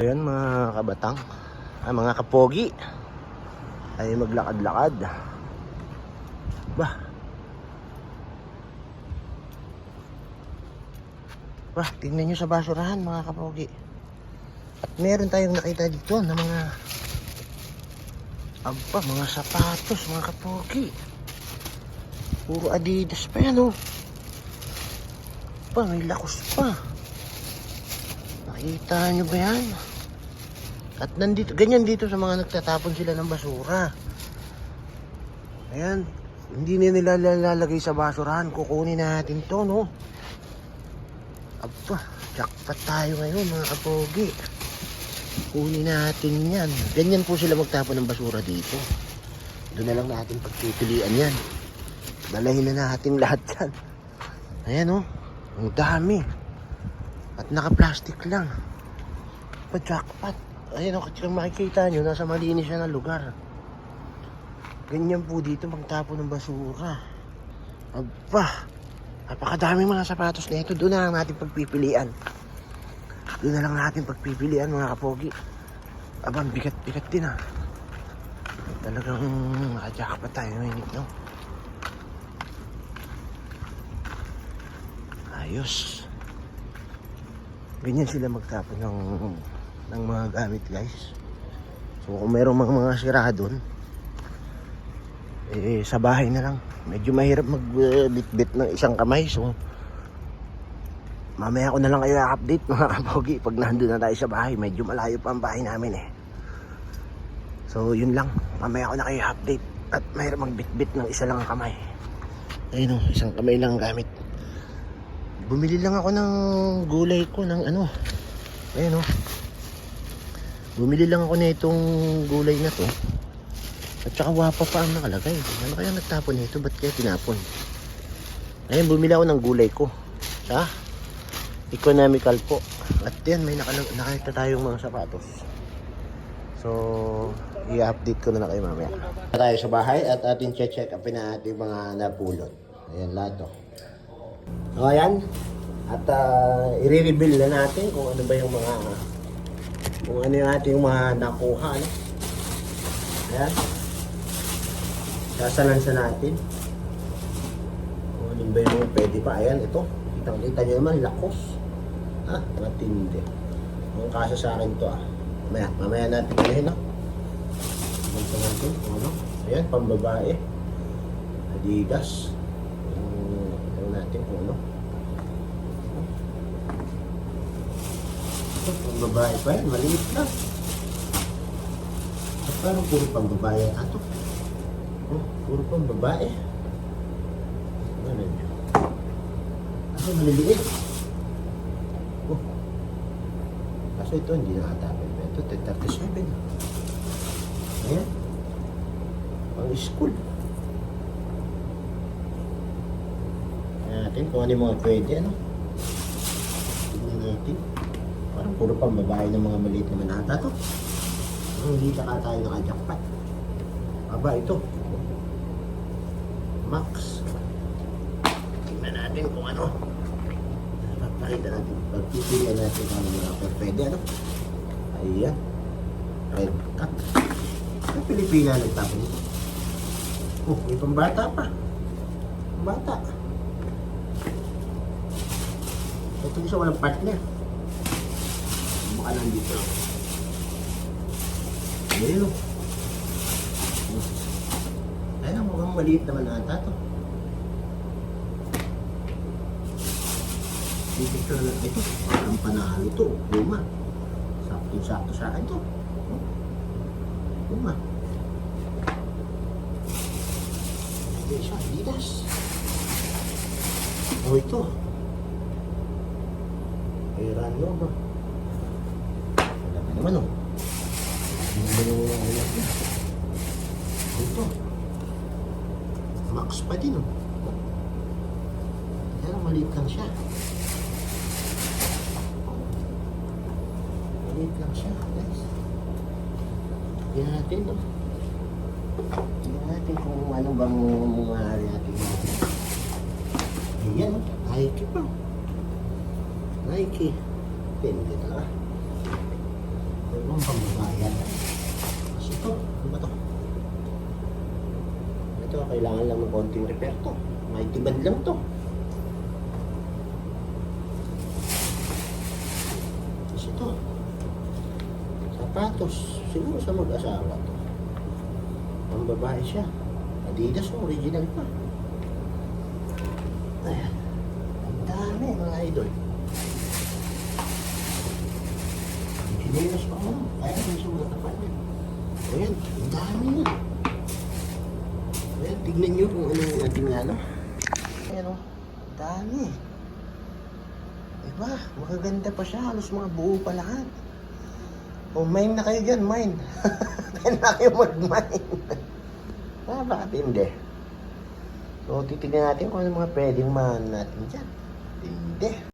Ayan mga kabatang, mga kapogi ay maglakad-lakad. Bah, tingnan nyo sa basurahan mga kapogi. At meron tayong nakita dito na mga sapatos mga kapogi. Puro Adidas pa yan oh. May lakos pa. Nakita nyo ba yan? At nandito, ganyan dito sa mga nagtatapon sila ng basura. Ayan, hindi nila lalagay sa basurahan. Kukunin natin to, no? Jackpot tayo ngayon mga kapogi. Kunin natin yan. Ganyan po sila magtapon ng basura dito. Doon na lang natin pagpipilian yan. Dalahin na natin lahat yan. Ayan, oh. Ang dami. At naka-plastic lang. Jackpot. Ayun, kung makikita nyo, nasa malinis siya na lugar. Ganyan po dito magtapon ng basura. Napakadami mga sapatos na ito. Doon na lang natin pagpipilian. Mga kapogi. Bigat-bigat din ah. Talagang naka-jackpot tayo ngayon, no? Ayos. Ganyan sila magtapon ng mga gamit, guys. So kung merong mga sira doon, sa bahay na lang. Medyo mahirap magbitbit ng isang kamay. So mamaya ko na lang kayo update mga kapogi pag nandun na tayo sa bahay. Medyo malayo pa ang bahay namin eh. So yun lang, mamaya ko na kayo update. At mahirap magbitbit ng isa lang ang kamay. Ayun o, isang kamay lang gamit. Bumili lang ako ng gulay ko ng ano. Ayun o. Bumili lang ako na itong gulay na to. At saka wapa pa ang nakalagay. Ano kaya nagtapon nito? Ba't kaya tinapon? Ayun, bumili ako ng gulay ko. Sa economical po. At yan, may nakita tayong mga sapatos. So, i-update ko na kayo mamaya. Tayo sa bahay at ating check upin na ating mga napulot. Ayan, lahat to. So, ayan. At i-reveal na natin kung ano ba yung kung ano yung ating mga nakuha. Ano? Ayan. Sasalansa natin. Kung ano ba yung pwede pa. Ayan, ito. Kitang-kita nyo naman, lakos. Matindi. Ang kaso sa akin to Mamaya natin gawin, no? Ito natin, ano? Ayan, pambabae. Adidas. Ito natin kung ano. Ito, pambabae pa yan. Maliit na. At parang puro pambabae ito. Puro pambabae. Ano yun? Maliliit. Kaso ito hindi nakatapin. Ito 37. Ayan. Pang school. Ayan natin kung ano yung mga pwede, ano. Tignan natin. Parang puro pang babae ng mga maliit naman ata to. Hindi ka tayo naka-jackpot. Ito. Max. Tignan natin kung ano. Pakita natin. Pagpipilian natin kung ano mga pwede, ano. Ayan. Red cut. Ang Pilipina nagtapon ito. May pambata pa. Pambata. Ito isa walang partner. Baka nandito lang. Ayan o. Ayan, mukhang maliit naman ata ito. Picture na ito. Parang panalo ito. Luma. Sakto sa akin ito. Luma. Ito isa. Adidas. Ito. Ayan ba? Wala pa naman o. Ito. Max pa din o. Pero maliit lang siya. Maliit lang siya, guys. Tingnan natin, no? Tingnan natin kung ano bang maaari natin. Ayan, no? Nike pa. Nike. Pindi talaga. Ang pambabayan. Kasi ito, ano ba ito? Ito, kailangan lang ng konting repair to. May tibad lang to. Kasi ito, sapatos. Siguro sa mag-asawa to. Ang babae siya. Adidas, original pa. Ayan. Ang dami mga idol. Chinelas pa ako. Kaya rin siya mga kapanin. Ayan, ang dami na. Ayan, tignan nyo kung ano yung ating ano. Ayan o, ang dami. Diba, makaganda pa siya. Halos mga buo pa lahat. O, mine na kayo dyan, mine. Kaya na kayo mag-mine. Bakit hindi? So, titignan natin kung ano mga pwedeng man natin dyan. Hindi.